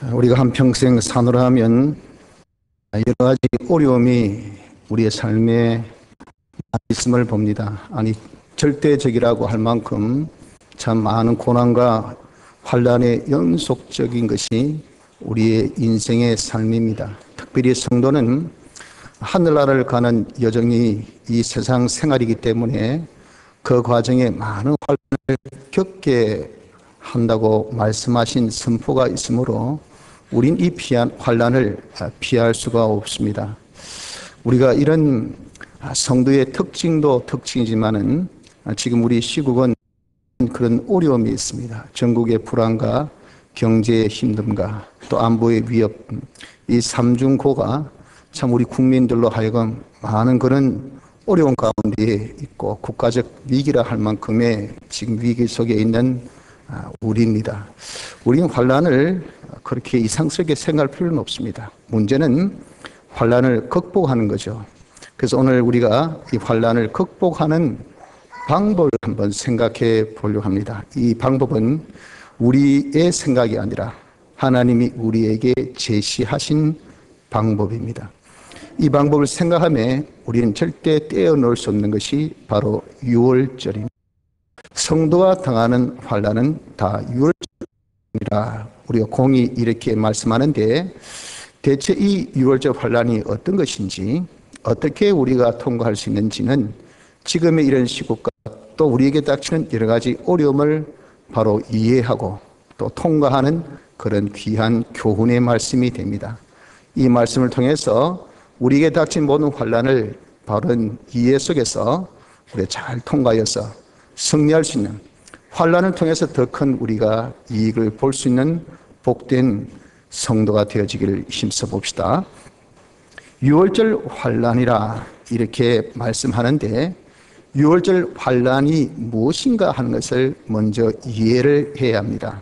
우리가 한평생 사노라 하면 여러 가지 어려움이 우리의 삶에 있음을 봅니다. 아니, 절대적이라고 할 만큼 참 많은 고난과 환난의 연속적인 것이 우리의 인생의 삶입니다. 특별히 성도는 하늘나라를 가는 여정이 이 세상 생활이기 때문에 그 과정에 많은 환난을 겪게 한다고 말씀하신 선포가 있으므로 우린 이 환난을 피할 수가 없습니다. 우리가 이런 성도의 특징도 특징이지만은 지금 우리 시국은 그런 어려움이 있습니다. 전국의 불안과 경제의 힘듦과 또 안보의 위협, 이 삼중고가 참 우리 국민들로 하여금 많은 그런 어려운 가운데 있고 국가적 위기라 할 만큼의 지금 위기 속에 있는 우리입니다. 우리는 환난을 그렇게 이상스럽게 생각할 필요는 없습니다. 문제는 환난을 극복하는 거죠. 그래서 오늘 우리가 이 환난을 극복하는 방법을 한번 생각해 보려고 합니다. 이 방법은 우리의 생각이 아니라 하나님이 우리에게 제시하신 방법입니다. 이 방법을 생각하며 우리는 절대 떼어놓을 수 없는 것이 바로 유월절입니다. 성도가 당하는 환난은 다 유월절이라 우리가 공히 이렇게 말씀하는데, 대체 이 유월절 환난이 어떤 것인지, 어떻게 우리가 통과할 수 있는지는 지금의 이런 시국과 또 우리에게 닥치는 여러 가지 어려움을 바로 이해하고 또 통과하는 그런 귀한 교훈의 말씀이 됩니다. 이 말씀을 통해서 우리에게 닥친 모든 환난을 바른 이해 속에서 우리가 잘 통과해서 승리할 수 있는, 환난을 통해서 더 큰 우리가 이익을 볼 수 있는 복된 성도가 되어지기를 힘써 봅시다. 유월절 환난이라 이렇게 말씀하는데, 유월절 환난이 무엇인가 하는 것을 먼저 이해를 해야 합니다.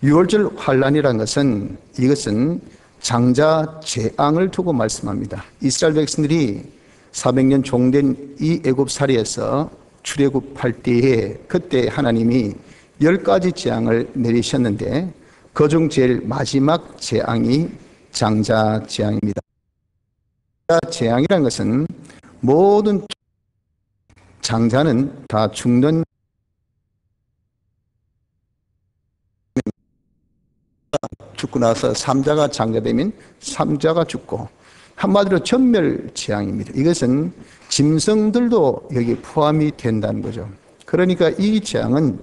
유월절 환난이라는 것은, 이것은 장자 재앙을 두고 말씀합니다. 이스라엘 백성들이 400년 종된 이 애굽살이에서 출애굽할 때에 그때 하나님이 10가지 재앙을 내리셨는데 그중 제일 마지막 재앙이 장자 재앙입니다. 재앙이라는 것은 모든 장자는 다 죽는, 죽고 나서 삼자가 장자되면 삼자가 죽고, 한마디로 전멸 재앙입니다. 이것은 짐승들도 여기 포함이 된다는 거죠. 그러니까 이 재앙은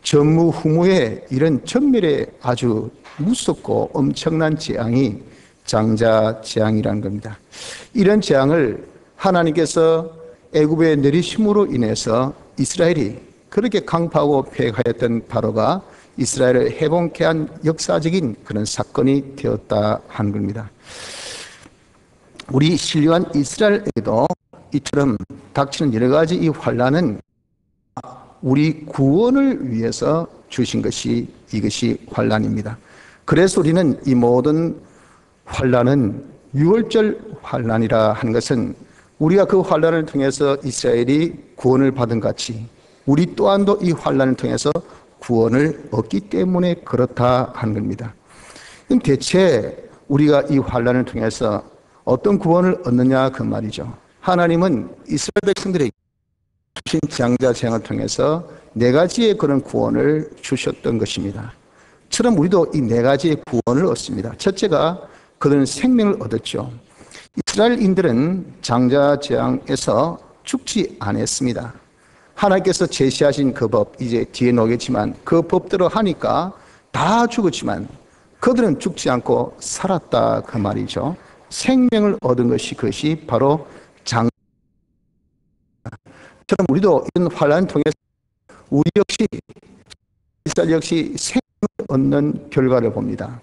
전무후무의 이런 전멸에 아주 무섭고 엄청난 재앙이 장자 재앙이라는 겁니다. 이런 재앙을 하나님께서 애굽에 내리심으로 인해서 이스라엘이 그렇게 강파하고 패하였던 바로가 이스라엘을 해방케 한 역사적인 그런 사건이 되었다 하는 겁니다. 우리 신령한 이스라엘에도 이처럼 닥치는 여러 가지 이 환난은 우리 구원을 위해서 주신 것이, 이것이 환난입니다. 그래서 우리는 이 모든 환난은 유월절 환난이라 하는 것은 우리가 그 환난을 통해서 이스라엘이 구원을 받은 같이 우리 또한도 이 환난을 통해서 구원을 얻기 때문에 그렇다 하는 겁니다. 그럼 대체 우리가 이 환난을 통해서 어떤 구원을 얻느냐 그 말이죠. 하나님은 이스라엘 백성들에게 주신 장자 재앙을 통해서 4가지의 그런 구원을 주셨던 것입니다. 처럼 우리도 이 4가지의 구원을 얻습니다. 첫째가 그들은 생명을 얻었죠. 이스라엘인들은 장자 재앙에서 죽지 않았습니다. 하나님께서 제시하신 그 법, 이제 뒤에 나오겠지만 그 법대로 하니까 다 죽었지만 그들은 죽지 않고 살았다 그 말이죠. 생명을 얻은 것이, 그것이 바로 장자처럼 우리도 이런 환난을 통해서 우리 역시, 이스라엘 역시 생명을 얻는 결과를 봅니다.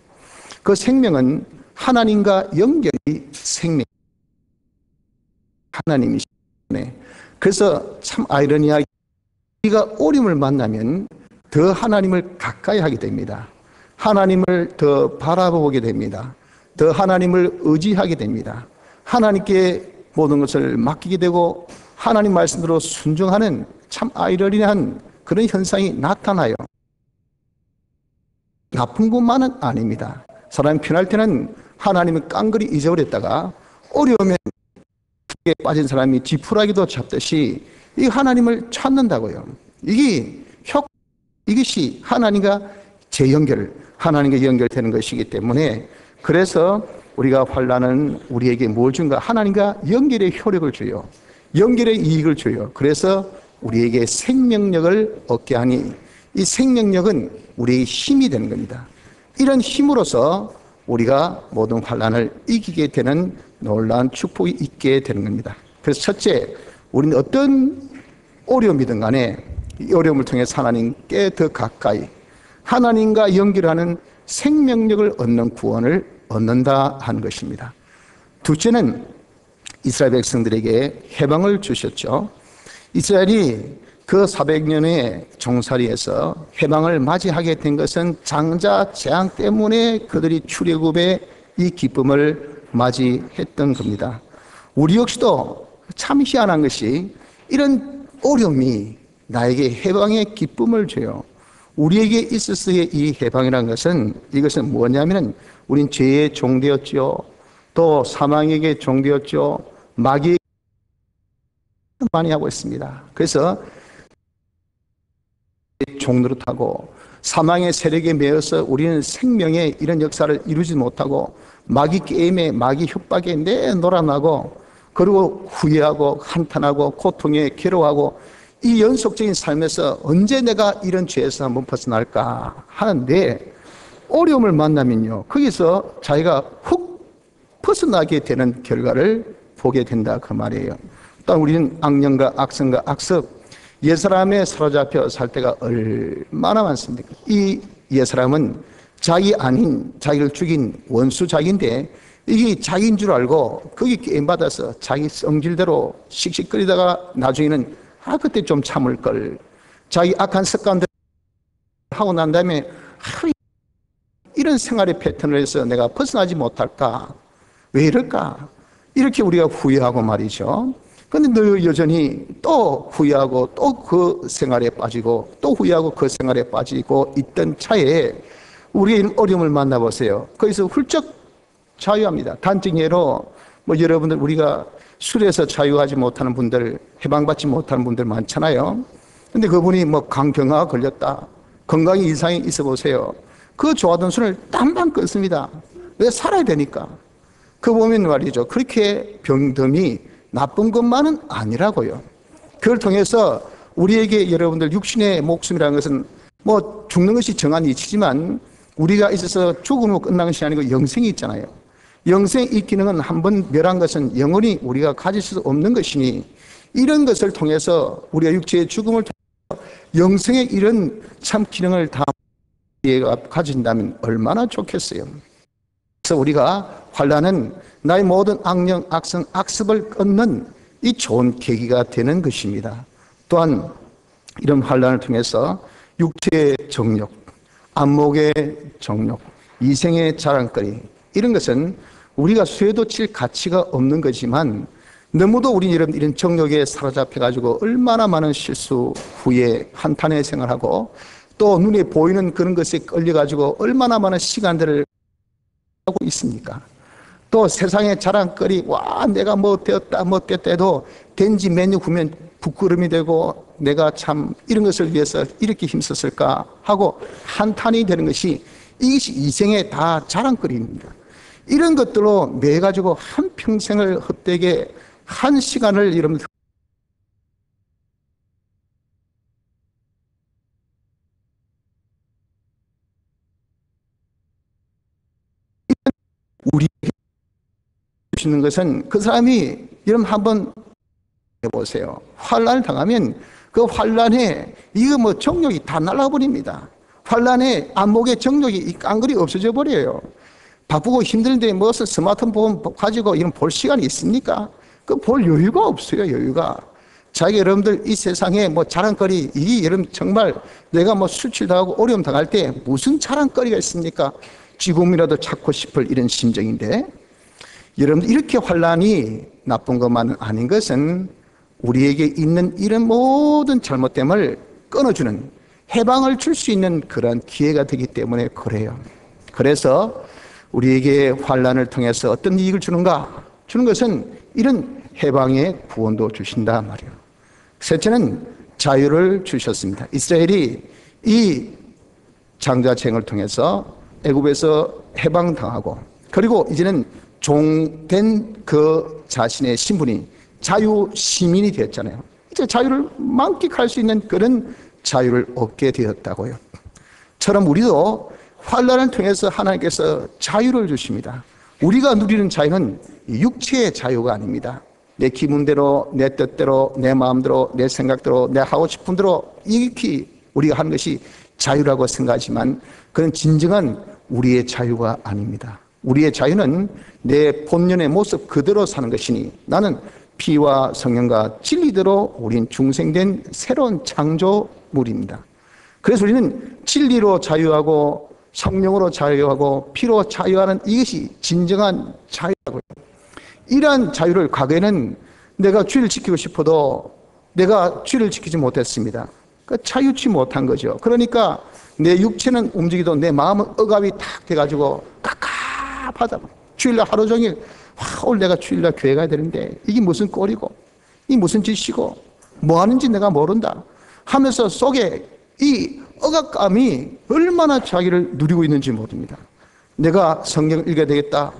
그 생명은 하나님과 연결이 생명, 하나님이시네. 그래서 참 아이러니하게 우리가 어려움을 만나면 더 하나님을 가까이 하게 됩니다. 하나님을 더 바라보게 됩니다. 더 하나님을 의지하게 됩니다. 하나님께 모든 것을 맡기게 되고 하나님 말씀대로 순종하는 참 아이러니한 그런 현상이 나타나요. 나쁜 것만은 아닙니다. 사람이 편할 때는 하나님을 깡그리 잊어버렸다가 어려우면 에 빠진 사람이 지푸라기도 잡듯이 이 하나님을 찾는다고요. 이것이 하나님과 하나님과 연결되는 것이기 때문에, 그래서 우리가 환난은 우리에게 뭘 준가? 하나님과 연결의 효력을 줘요. 연결의 이익을 줘요. 그래서 우리에게 생명력을 얻게 하니, 이 생명력은 우리의 힘이 되는 겁니다. 이런 힘으로서 우리가 모든 환난을 이기게 되는 놀라운 축복이 있게 되는 겁니다. 그래서 첫째, 우리는 어떤 어려움이든 간에 이 어려움을 통해서 하나님께 더 가까이, 하나님과 연결하는 생명력을 얻는 구원을 얻는다 하는 것입니다. 둘째는 이스라엘 백성들에게 해방을 주셨죠. 이스라엘이 그 400년의 종살이에서 해방을 맞이하게 된 것은 장자 재앙 때문에 그들이 출애굽의 이 기쁨을 맞이했던 겁니다. 우리 역시도 참 희한한 것이 이런 어려움이 나에게 해방의 기쁨을 줘요. 우리에게 있었을 이 해방이라는 것은, 이것은 뭐냐면은 우린 죄에 종되었죠. 또 사망에게 종되었죠. 마귀에게 많이 하고 있습니다. 그래서 종노릇하고 사망의 세력에 매여서 우리는 생명의 이런 역사를 이루지 못하고 마귀 게임에, 마귀 협박에 놀아나고, 그리고 후회하고 한탄하고 고통에 괴로워하고, 이 연속적인 삶에서 언제 내가 이런 죄에서 한번 벗어날까 하는데, 어려움을 만나면요, 거기서 자기가 훅 벗어나게 되는 결과를 보게 된다 그 말이에요. 또 우리는 악령과 악성과 악습, 옛사람에 사로잡혀 살 때가 얼마나 많습니까? 이 옛사람은 자기 아닌 자기를 죽인 원수 자기인데, 이게 자기인 줄 알고 거기 게임받아서 자기 성질대로 씩씩거리다가 나중에는 그때 좀 참을 걸, 자기 악한 습관들 하고 난 다음에 이런 생활의 패턴을 해서 내가 벗어나지 못할까, 왜 이럴까, 이렇게 우리가 후회하고 말이죠. 그런데 너 여전히 또 후회하고 또 그 생활에 빠지고 또 후회하고 그 생활에 빠지고 있던 차에 우리의 어려움을 만나보세요. 거기서 훌쩍 자유합니다. 단적 예로 여러분들, 우리가 술에서 자유하지 못하는 분들, 해방받지 못하는 분들 많잖아요. 근데 그분이 간경화가 걸렸다, 건강에 이상이 있어 보세요. 그 좋아하던 술을 땀방 끊습니다. 왜? 살아야 되니까. 그 보면 말이죠, 그렇게 병듦이 나쁜 것만은 아니라고요. 그걸 통해서 우리에게, 여러분들, 육신의 목숨이라는 것은 죽는 것이 정한 이치지만 우리가 있어서 죽음으로 끝나는 것이 아니고 영생이 있잖아요. 영생의 이 기능은 한번 멸한 것은 영원히 우리가 가질 수 없는 것이니, 이런 것을 통해서 우리가 육체의 죽음을 통해서 영생의 이런 참 기능을 다 가진다면 얼마나 좋겠어요. 그래서 우리가 환난은 나의 모든 악령, 악성, 악습을 끊는 이 좋은 계기가 되는 것입니다. 또한 이런 환난을 통해서 육체의 정욕, 안목의 정욕, 이생의 자랑거리, 이런 것은 우리가 수에도 칠 가치가 없는 거지만, 너무도 우리 여러분 이런 정욕에 사로잡혀가지고 얼마나 많은 실수, 후회, 한탄의 생활하고, 또 눈에 보이는 그런 것에 끌려가지고 얼마나 많은 시간들을 하고 있습니까? 또 세상의 자랑거리, 내가 되었다 해도 된지 몇 년 후면 부끄러움이 되고, 내가 참 이런 것을 위해서 이렇게 힘썼을까 하고 한탄이 되는 것이, 이것이 이생의 다 자랑거리입니다. 이런 것들로 매가지고 한 평생을 헛되게, 한 시간을 여러분들 우리에게 주시는 것은, 그 사람이 여러분 한번 해보세요. 환난을 당하면 그 환난에 정욕이 다 날아버립니다. 환난에 안목의 정욕이 이 깡그리 없어져 버려요. 바쁘고 힘든데 무엇을 스마트폰 가지고 이런 볼 시간이 있습니까? 그 볼 여유가 없어요. 여유가. 자기 여러분들 이 세상에 자랑거리, 여러분 정말 내가 술 취하고 어려움 당할 때 무슨 자랑거리가 있습니까? 지금이라도 찾고 싶을 이런 심정인데, 여러분들 이렇게 환난이 나쁜 것만은 아닌 것은 우리에게 있는 이런 모든 잘못됨을 끊어주는, 해방을 줄 수 있는 그런 기회가 되기 때문에 그래요. 그래서 우리에게 환난을 통해서 어떤 이익을 주는가? 주는 것은 이런 해방의 구원도 주신다 말이에요. 셋째는 자유를 주셨습니다. 이스라엘이 이 장자쟁을 통해서 애굽에서 해방당하고, 그리고 이제는 종된 그 자신의 신분이 자유 시민이 되었잖아요. 이제 자유를 만끽할 수 있는 그런 자유를 얻게 되었다고요. 처럼 우리도 환난을 통해서 하나님께서 자유를 주십니다. 우리가 누리는 자유는 육체의 자유가 아닙니다. 내 기분대로, 내 뜻대로, 내 마음대로, 내 생각대로, 내 하고 싶은 대로 이렇게 우리가 하는 것이 자유라고 생각하지만 그건 진정한 우리의 자유가 아닙니다. 우리의 자유는 내 본연의 모습 그대로 사는 것이니, 나는 피와 성령과 진리대로 우린 중생된 새로운 창조물입니다. 그래서 우리는 진리로 자유하고 성령으로 자유하고 피로 자유하는 이것이 진정한 자유라고요. 이러한 자유를 과거에는 내가 주의를 지키고 싶어도 내가 주의를 지키지 못했습니다. 그러니까 자유치 못한 거죠. 그러니까 내 육체는 움직이도 내 마음은 억압이 탁 돼가지고 갑갑하다. 주일날 하루 종일 오늘 내가 주일날 교회 가야 되는데 이게 무슨 꼴이고 이 무슨 짓이고 뭐 하는지 내가 모른다 하면서 속에 이 억압감이 얼마나 자기를 누리고 있는지 모릅니다. 내가 성경을 읽어야 되겠다,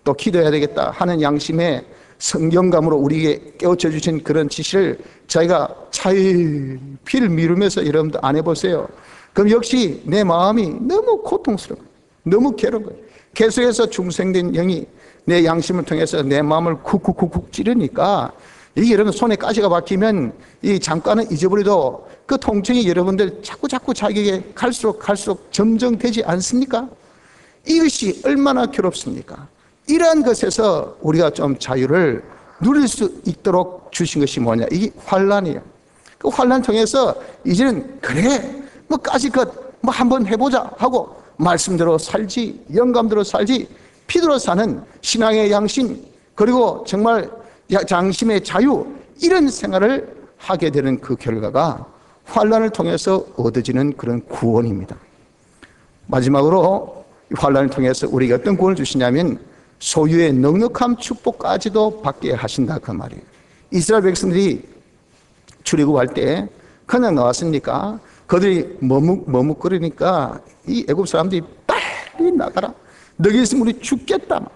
또 기도해야 되겠다 하는 양심에 성경감으로 우리에게 깨우쳐 주신 그런 지시를 자기가 차일피일 미루면서 여러분들 안 해보세요. 그럼 역시 내 마음이 너무 고통스러워요. 너무 괴로운 거예요. 계속해서 중생된 영이 내 양심을 통해서 내 마음을 쿡쿡쿡쿡 찌르니까 이게 여러분 손에 가시가 박히면 이 잠깐은 잊어버려도 그 통증이 여러분들 자꾸 자기에게 갈수록 점점 되지 않습니까? 이것이 얼마나 괴롭습니까? 이러한 것에서 우리가 좀 자유를 누릴 수 있도록 주신 것이 뭐냐? 이게 환난이에요. 그 환난 통해서 이제는 그래 뭐 까짓것 뭐 한번 해보자 하고 말씀대로 살지, 영감대로 살지, 피대로 사는 신앙의 양심, 그리고 정말 장심의 자유, 이런 생활을 하게 되는 그 결과가 환난을 통해서 얻어지는 그런 구원입니다. 마지막으로 환난을 통해서 우리에게 어떤 구원을 주시냐면 소유의 넉넉한 축복까지도 받게 하신다 그 말이에요. 이스라엘 백성들이 출애굽할 때 그냥 나왔으니까 그들이 머뭇거리니까 이 애굽 사람들이 빨리 나가라, 너희 있으면 우리 죽겠다,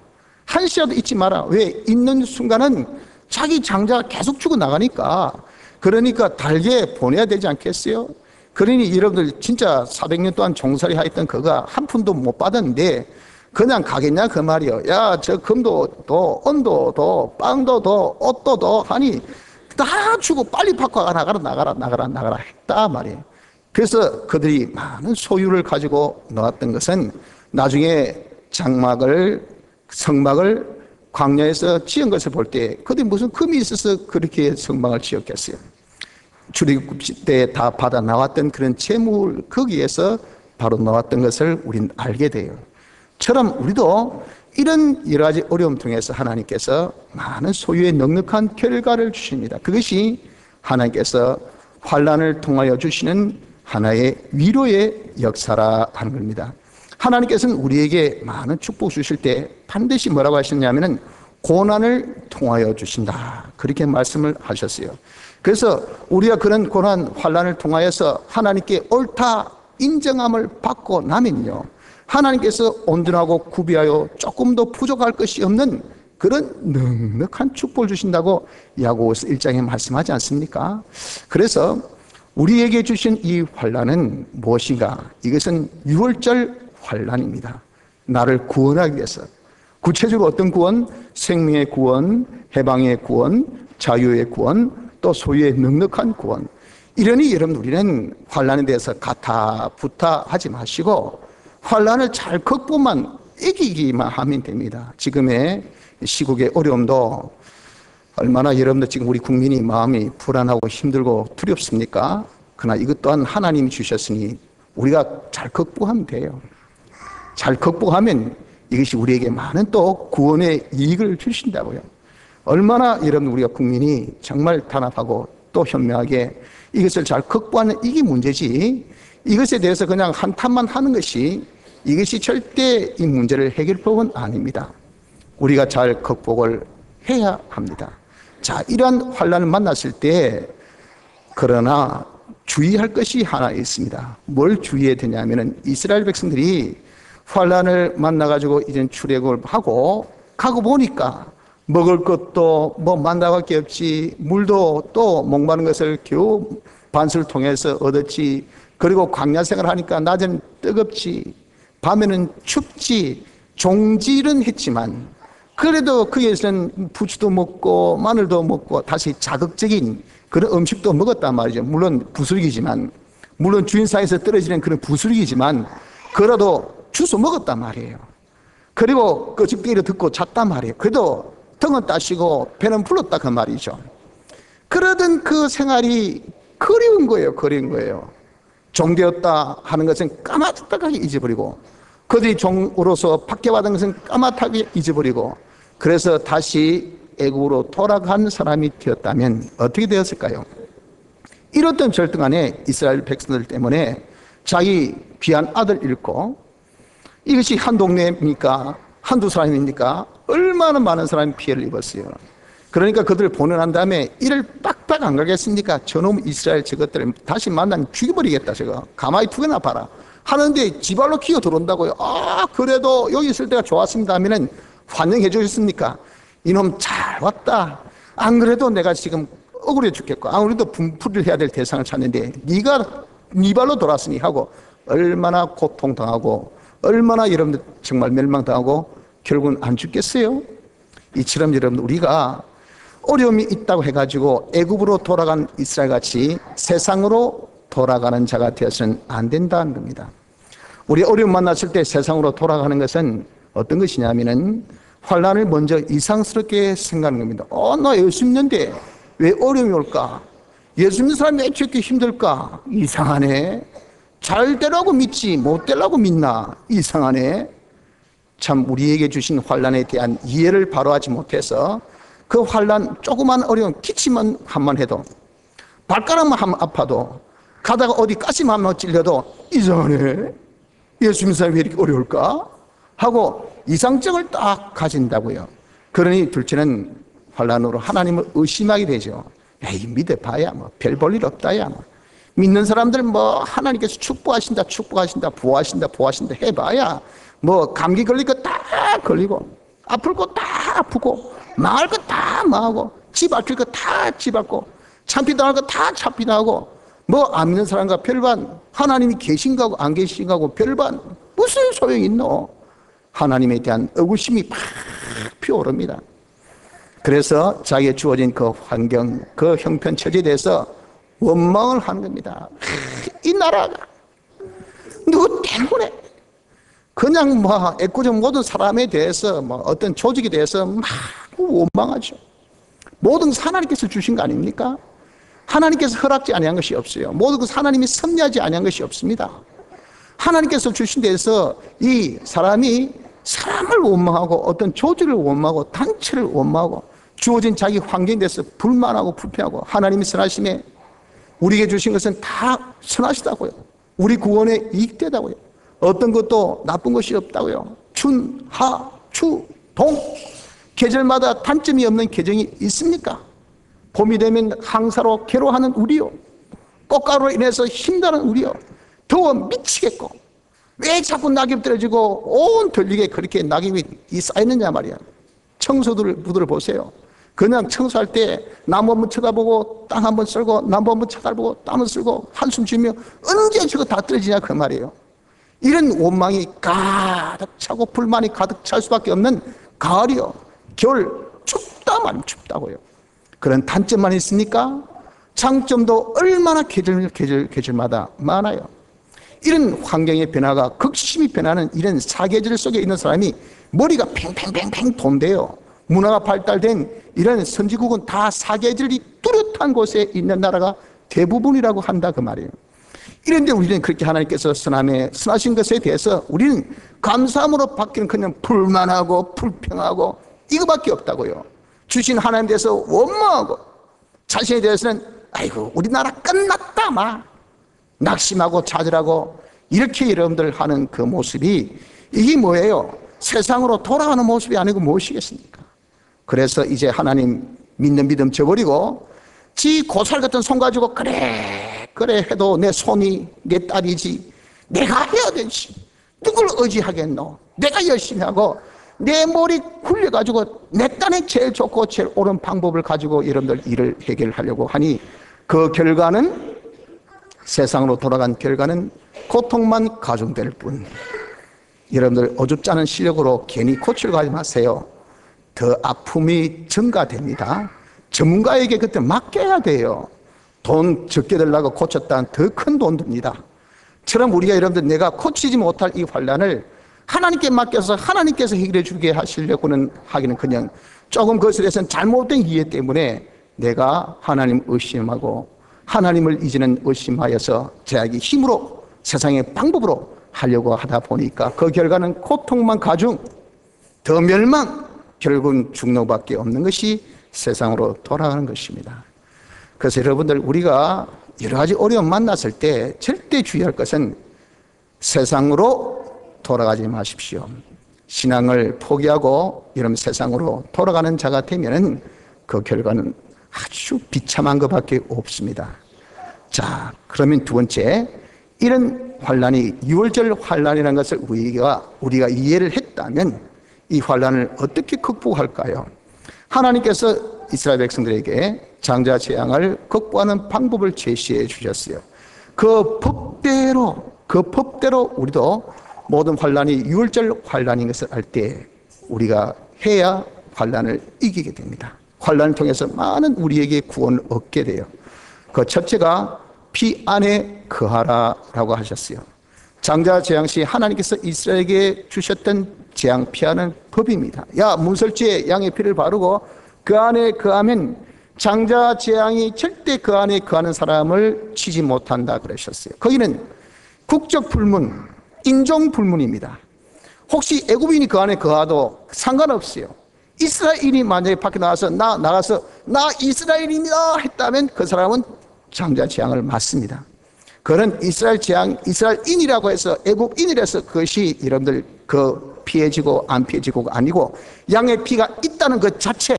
한시라도 잊지 마라. 왜? 있는 순간은 자기 장자가 계속 죽어나가니까, 그러니까 달게 보내야 되지 않겠어요? 그러니 여러분들 진짜 400년 동안 종살이 하였던 그가 한 푼도 못 받았는데 그냥 가겠냐 그 말이요. 야, 저 금도 더, 언도 더, 빵도 더, 옷도 더 하니 다 주고 빨리 받고 나가라 했다 말이에요. 그래서 그들이 많은 소유를 가지고 나왔던 것은 나중에 성막을 광야에서 지은 것을 볼 때 그들이 무슨 금이 있어서 그렇게 성막을 지었겠어요? 출애굽 때 다 받아 나왔던 그런 재물, 거기에서 바로 나왔던 것을 우리는 알게 돼요. 처럼 우리도 이런 여러 가지 어려움 통해서 하나님께서 많은 소유의 넉넉한 결과를 주십니다. 그것이 하나님께서 환난을 통하여 주시는 하나의 위로의 역사라 하는 겁니다. 하나님께서는 우리에게 많은 축복 주실 때 반드시 뭐라고 하셨냐면은 고난을 통하여 주신다, 그렇게 말씀을 하셨어요. 그래서 우리가 그런 고난, 환난을 통하여서 하나님께 옳다 인정함을 받고 나면요, 하나님께서 온전하고 구비하여 조금도 부족할 것이 없는 그런 넉넉한 축복을 주신다고 야고보서 1장에 말씀하지 않습니까? 그래서 우리에게 주신 이 환난은 무엇인가? 이것은 유월절 환난입니다. 나를 구원하기 위해서. 구체적으로 어떤 구원? 생명의 구원, 해방의 구원, 자유의 구원, 또 소유의 넉넉한 구원. 이러니 여러분, 우리는 환난에 대해서 가타부타 하지 마시고 환난을 잘 극복만, 이기기만 하면 됩니다. 지금의 시국의 어려움도 얼마나 여러분들 지금 우리 국민이 마음이 불안하고 힘들고 두렵습니까? 그러나 이것 또한 하나님이 주셨으니 우리가 잘 극복하면 돼요. 잘 극복하면 이것이 우리에게 많은 또 구원의 이익을 주신다고요. 얼마나 여러분 우리가 국민이 정말 단합하고 또 현명하게 이것을 잘 극복하는 이게 문제지, 이것에 대해서 그냥 한탄만 하는 것이 이것이 절대 이 문제를 해결법은 아닙니다. 우리가 잘 극복을 해야 합니다. 자, 이러한 환난을 만났을 때 그러나 주의할 것이 하나 있습니다. 뭘 주의해야 되냐면은 이스라엘 백성들이 환난을 만나가지고 이제 출애굽을 하고 가고 보니까 먹을 것도 뭐 만나밖에 없지, 물도 또 목마른 것을 겨우 반수를 통해서 얻었지, 그리고 광야 생활을 하니까 낮에는 뜨겁지, 밤에는 춥지, 종질은 했지만 그래도 거기에서는 부추도 먹고 마늘도 먹고 다시 자극적인 그런 음식도 먹었단 말이죠. 물론 부스러기지만, 물론 주인 사이에서 떨어지는 그런 부스러기지만 그래도 주워 먹었단 말이에요. 그리고 끄집기를 듣고 잤단 말이에요. 그래도 등은 따시고 배는 불렀다 그 말이죠. 그러던 그 생활이 그리운 거예요. 그리운 거예요. 종되었다 하는 것은 까마득하게 잊어버리고, 그들이 종으로서 박해받은 것은 까마득하게 잊어버리고, 그래서 다시 애국으로 돌아간 사람이 되었다면 어떻게 되었을까요? 이렇던 절등안에 이스라엘 백성들 때문에 자기 귀한 아들 잃고, 이것이 한 동네입니까? 한두 사람입니까? 얼마나 많은 사람이 피해를 입었어요. 그러니까 그들을 보내난 다음에 이를 빡빡 안 가겠습니까? 저놈 이스라엘 저것들을 다시 만나면 죽여버리겠다. 저거 가만히 두거나 봐라 하는데 지발로 기어 들어온다고요. 아, 그래도 여기 있을 때가 좋았습니다 하면은 환영해 주셨습니까? 이놈 잘 왔다. 안 그래도 내가 지금 억울해 죽겠고, 아무래도 분풀이를 해야 될 대상을 찾는데 네가 네 발로 돌았으니 하고 얼마나 고통당하고 얼마나 여러분들 정말 멸망당하고 결국은 안 죽겠어요? 이처럼 여러분, 우리가 어려움이 있다고 해가지고 애굽으로 돌아간 이스라엘 같이 세상으로 돌아가는 자가 되어서는 안 된다는 겁니다. 우리 어려움 만났을 때 세상으로 돌아가는 것은 어떤 것이냐면은 환난을 먼저 이상스럽게 생각하는 겁니다. 나 예수 믿는데 왜 어려움이 올까? 예수 믿는 사람이 왜 이렇게 힘들까? 이상하네. 잘 되라고 믿지 못 되라고 믿나? 이상하네. 참, 우리에게 주신 환난에 대한 이해를 바로 하지 못해서 그 환난, 조그만 어려움, 기침만 한번 해도, 발가락만 한번 아파도, 가다가 어디 가슴 한번 찔려도 이상하네. 예수 믿는 사람이 왜 이렇게 어려울까? 하고 이상증을 딱 가진다고요. 그러니 둘째는 환난으로 하나님을 의심하게 되죠. 에이, 믿어봐야 뭐 별 볼 일 없다야. 뭐. 믿는 사람들 뭐 하나님께서 축복하신다 보호하신다 해봐야 뭐 감기 걸릴 거 다 걸리고, 아플 거 다 아프고, 망할 거 다 망하고, 집 아낄 거 다 집 아고, 참피당할 거 다 참피당하고, 뭐 안 믿는 사람과 별반, 하나님이 계신가 하고 안 계신가 하고 별반, 무슨 소용이 있노? 하나님에 대한 의구심이 팍 피어오릅니다. 그래서 자기에 주어진 그 환경, 그 형편 처지에 대해서 원망을 하는 겁니다. 이 나라가 누구 때문에 그냥 뭐 애꿎은 모든 사람에 대해서 뭐 어떤 조직에 대해서 막 원망하죠. 모든 것은 하나님께서 주신 거 아닙니까? 하나님께서 허락지 아니한 것이 없어요. 모든 것은 하나님이 섭리하지 아니한 것이 없습니다. 하나님께서 주신 데에서 이 사람이 사람을 원망하고 어떤 조직을 원망하고 단체를 원망하고 주어진 자기 환경에 대해서 불만하고 불평하고, 하나님이 선하심에 우리에게 주신 것은 다 선하시다고요. 우리 구원에 이익되다고요. 어떤 것도 나쁜 것이 없다고요. 춘, 하, 추, 동, 계절마다 단점이 없는 계절이 있습니까? 봄이 되면 항사로 괴로워하는 우리요, 꽃가루로 인해서 힘드는 우리요, 더워 미치겠고, 왜 자꾸 낙엽 떨어지고 온 들리게 그렇게 낙엽이 쌓이느냐 말이야. 청소들을 보세요. 그냥 청소할 때 나무 한번 쳐다보고 땅 한번 쓸고 나무 한번 쳐다보고 땀을 쓸고 한숨 쉬며 언제 저거 다 떨어지냐 그 말이에요. 이런 원망이 가득 차고 불만이 가득 찰 수밖에 없는 가을이요, 겨울 춥다 말이면 춥다고요. 그런 단점만 있습니까? 장점도 얼마나 계절마다 많아요. 이런 환경의 변화가 극심히 변하는 이런 사계절 속에 있는 사람이 머리가 팽팽팽팽 돈대요. 문화가 발달된 이런 선진국은 다 사계절이 뚜렷한 곳에 있는 나라가 대부분이라고 한다 그 말이에요. 이런데 우리는 그렇게 하나님께서 선하신 것에 대해서 우리는 감사함으로 바뀌는 그냥 불만하고 불평하고 이거밖에 없다고요. 주신 하나님에 대해서 원망하고, 자신에 대해서는 아이고 우리나라 끝났다 막 낙심하고 좌절하고, 이렇게 여러분들 하는 그 모습이 이게 뭐예요? 세상으로 돌아가는 모습이 아니고 무엇이겠습니까? 그래서 이제 하나님 믿는 믿음 저버리고 지 고살 같은 손 가지고 그래 해도 내 손이 내 딸이지, 내가 해야 되지, 누굴 의지하겠노, 내가 열심히 하고 내 머리 굴려가지고 내 딴에 제일 좋고 제일 옳은 방법을 가지고 여러분들 일을 해결하려고 하니 그 결과는, 세상으로 돌아간 결과는 고통만 가중될 뿐. 여러분들 어줍지 않은 실력으로 괜히 고치려고 하지 마세요. 더 아픔이 증가됩니다. 전문가에게 그때 맡겨야 돼요. 돈 적게 들라고 고쳤다는 더 큰 돈 듭니다. 처럼 우리가 여러분들 내가 고치지 못할 이 환난을 하나님께 맡겨서 하나님께서 해결해 주게 하시려고는 하기는 그냥 조금 거슬려서는 잘못된 이해 때문에 내가 하나님 의심하고 하나님을 이제는 의심하여서 자기 힘으로 세상의 방법으로 하려고 하다 보니까 그 결과는 고통만 가중, 더 멸망, 결국은 죽는 밖에 없는 것이 세상으로 돌아가는 것입니다. 그래서 여러분들 우리가 여러 가지 어려움 만났을 때 절대 주의할 것은 세상으로 돌아가지 마십시오. 신앙을 포기하고 여러분 세상으로 돌아가는 자가 되면은 그 결과는 아주 비참한 것밖에 없습니다. 자, 그러면 두 번째, 이런 환란이 유월절 환란이라는 것을 우리가 이해를 했다면 이 환란을 어떻게 극복할까요? 하나님께서 이스라엘 백성들에게 장자 재앙을 극복하는 방법을 제시해 주셨어요. 그 법대로 우리도 모든 환란이 유월절 환란인 것을 알 때 우리가 해야 환란을 이기게 됩니다. 환란을 통해서 많은 우리에게 구원을 얻게 돼요. 그 첫째가 피 안에 거하라라고 하셨어요. 장자 재앙 시 하나님께서 이스라엘에게 주셨던 재앙 피하는 법입니다. 야, 문설주에 양의 피를 바르고 그 안에 거하면 장자 재앙이 절대 그 안에 거하는 사람을 치지 못한다 그러셨어요. 거기는 국적 불문, 인종 불문입니다. 혹시 애굽인이 그 안에 거하도 상관없어요. 이스라엘인이 만약에 밖에 나가서 나 이스라엘입니다 했다면 그 사람은 장자 재앙을 맞습니다. 그런 이스라엘인이라고 해서 애굽인이라서 그것이 여러분들 그 피해지고 안 피해지고가 아니고 양의 피가 있다는 것 자체,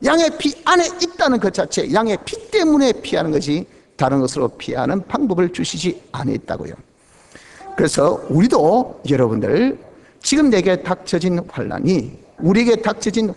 양의 피 안에 있다는 것 자체, 양의 피 때문에 피하는 것이 다른 것으로 피하는 방법을 주시지 않았다고요. 그래서 우리도 여러분들 지금 우리에게 닥쳐진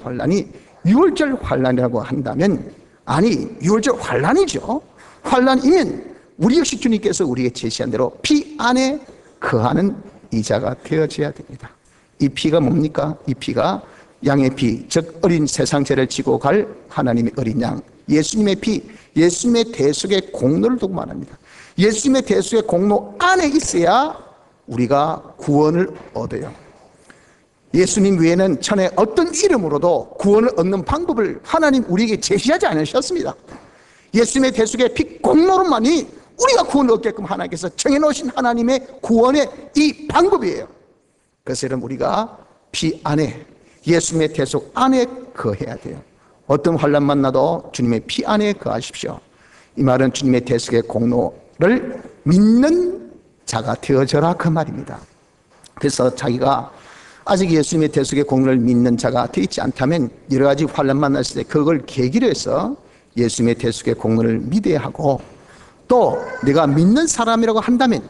환란이 유월절 환란이라고 한다면, 아니 유월절 환란이죠. 환란이면 우리 역시 주님께서 우리에게 제시한 대로 피 안에 거하는 이자가 되어져야 됩니다. 이 피가 뭡니까? 이 피가 양의 피, 즉 어린 세상 죄를 지고 갈 하나님의 어린 양, 예수님의 피, 예수님의 대속의 공로를 두고 말합니다. 예수님의 대속의 공로 안에 있어야 우리가 구원을 얻어요. 예수님 외에는 천에 어떤 이름으로도 구원을 얻는 방법을 하나님 우리에게 제시하지 않으셨습니다. 예수님의 대속의 피 공로로만이 우리가 구원을 얻게끔 하나님께서 정해놓으신 하나님의 구원의 이 방법이에요. 그래서 여러분 우리가 피 안에, 예수님의 대속 안에 거해야 돼요. 어떤 환난 만나도 주님의 피 안에 거하십시오. 이 말은 주님의 대속의 공로를 믿는 자가 되어져라 그 말입니다. 그래서 자기가 아직 예수님의 대속의 공로를 믿는 자가 되어 있지 않다면 여러 가지 환난 만났을 때 그걸 계기로 해서 예수님의 대속의 공로를 믿어야 하고, 또 내가 믿는 사람이라고 한다면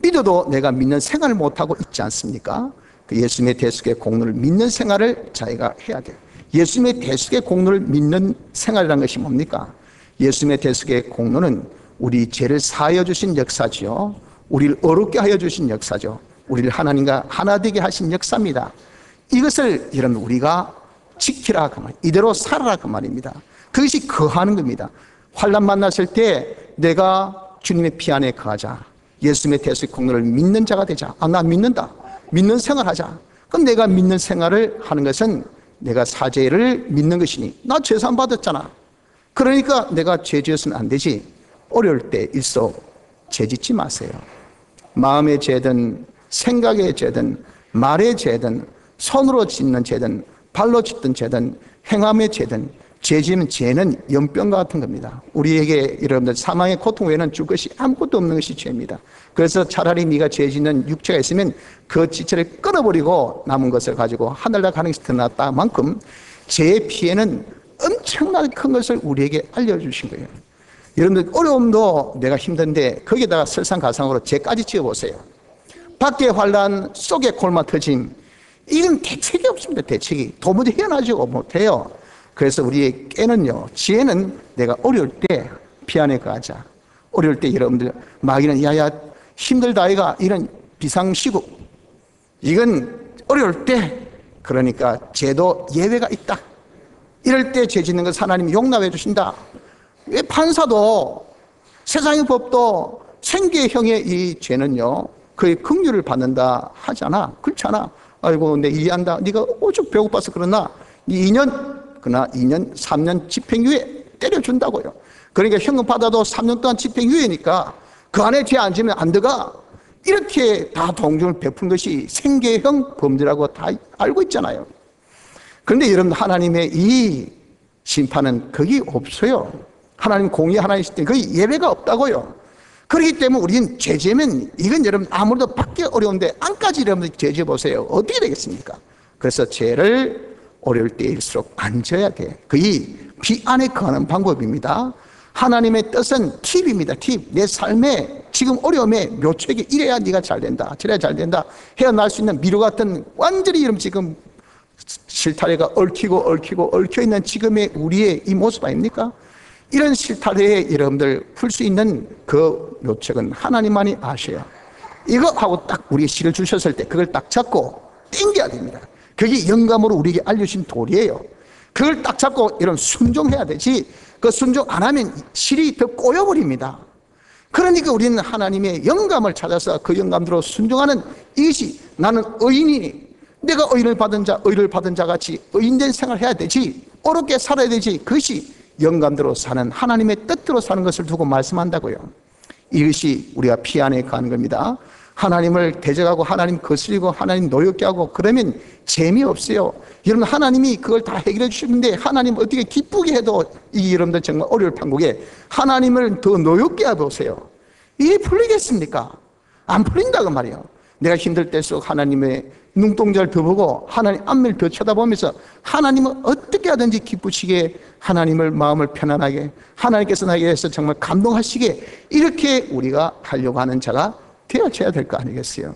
믿어도 내가 믿는 생활을 못하고 있지 않습니까? 그 예수님의 대속의 공로를 믿는 생활을 자기가 해야 돼요. 예수님의 대속의 공로를 믿는 생활이라는 것이 뭡니까? 예수님의 대속의 공로는 우리 죄를 사하여 주신 역사지요, 우리를 어렵게 하여 주신 역사죠. 우리를 하나님과 하나 되게 하신 역사입니다. 이것을 여러분 우리가 지키라 그 말, 이대로 살아라 그 말입니다. 그것이 거하는 겁니다. 환난 만났을 때 내가 주님의 피 안에 거하자, 예수님의 대속의 공로를 믿는 자가 되자. 나 믿는다, 믿는 생활하자. 그럼 내가 믿는 생활을 하는 것은 내가 사죄를 믿는 것이니, 나 죄산 받았잖아, 그러니까 내가 죄 지었으면 안 되지. 어려울 때 일소 죄 짓지 마세요. 마음의 죄든 생각의 죄든 말의 죄든 손으로 짓는 죄든 발로 짓든 죄든 행함의 죄든 죄는 연병과 같은 겁니다. 우리에게 여러분들 사망의 고통 외에는 줄 것이 아무것도 없는 것이 죄입니다. 그래서 차라리 네가 죄 짓는 육체가 있으면 그 지체를 끊어버리고 남은 것을 가지고 하늘나라 가는 것이 더 낫다 만큼 죄의 피해는 엄청나게 큰 것을 우리에게 알려주신 거예요. 여러분들 어려움도 내가 힘든데 거기에다가 설상가상으로 죄까지 지어보세요. 밖의 환난, 속의 골마 터짐, 이건 대책이 없습니다. 대책이 도무지 헤어나지 못해요. 그래서 우리의 깨는요, 지혜는 내가 어려울 때 피안에 가자. 어려울 때 여러분들 마귀는 야야 힘들다 아이가 이런 비상시국, 이건 어려울 때, 그러니까 죄도 예외가 있다. 이럴 때 죄 짓는 것 하나님이 용납해 주신다. 왜 판사도 세상의 법도 생계형의 이 죄는요 그의 긍휼을 받는다 하잖아. 그렇잖아. 아이고 내 이해한다. 네가 오죽 배고파서 그러나 2년 그러나 2년 3년 집행유예 때려준다고요. 그러니까 현금 받아도 3년 동안 집행유예니까 그 안에 죄 안 지면 안 들어가. 이렇게 다 동정을 베푼 것이 생계형 범죄라고 다 알고 있잖아요. 그런데 여러분 하나님의 이 심판은 거기 없어요. 하나님 공의 하나이실 때 거의 예외가 없다고요. 그렇기 때문에 우리는 죄지으면 이건 여러분 아무래도 받기 어려운데 안까지 여러분들 죄지어 보세요. 어떻게 되겠습니까? 그래서 죄를 어려울 때일수록 안 져야 돼. 거의 비 안에 거하는 방법입니다. 하나님의 뜻은 팁입니다. 팁. 내 삶에 지금 어려움에 묘책이 이래야 네가 잘 된다. 저래야 잘 된다. 헤어날 수 있는 미로 같은 완전히 이런 지금 실타래가 얽혀 있는 지금의 우리의 이 모습 아닙니까? 이런 실타래에 여러분들 풀 수 있는 그 묘책은 하나님만이 아셔요. 이거 하고 딱 우리에게 실을 주셨을 때 그걸 딱 잡고 땡겨야 됩니다. 그게 영감으로 우리에게 알려주신 도리예요. 그걸 딱 잡고 이런 순종해야 되지, 그 순종 안 하면 실이 더 꼬여버립니다. 그러니까 우리는 하나님의 영감을 찾아서 그 영감대로 순종하는 이것이 나는 의인이니 내가 의를 받은 자 같이 의인된 생활을 해야 되지, 어렵게 살아야 되지, 그것이 영감대로 사는 하나님의 뜻대로 사는 것을 두고 말씀한다고요. 이것이 우리가 피 안에 가는 겁니다. 하나님을 대적하고 하나님 거스리고 하나님 노엽게 하고 그러면 재미없어요. 여러분 하나님이 그걸 다 해결해 주시는데 하나님 어떻게 기쁘게 해도 이 여러분들 정말 어려울 판국에 하나님을 더 노엽게 해보세요. 이게 풀리겠습니까? 안 풀린다고 말이에요. 내가 힘들 때일수록 하나님의 눈동자를 더 보고 하나님 앞면을 더 쳐다보면서 하나님은 어떻게 하든지 기쁘시게, 하나님을 마음을 편안하게, 하나님께서 나에게 해서 정말 감동하시게, 이렇게 우리가 하려고 하는 자가 되어져야 될 거 아니겠어요?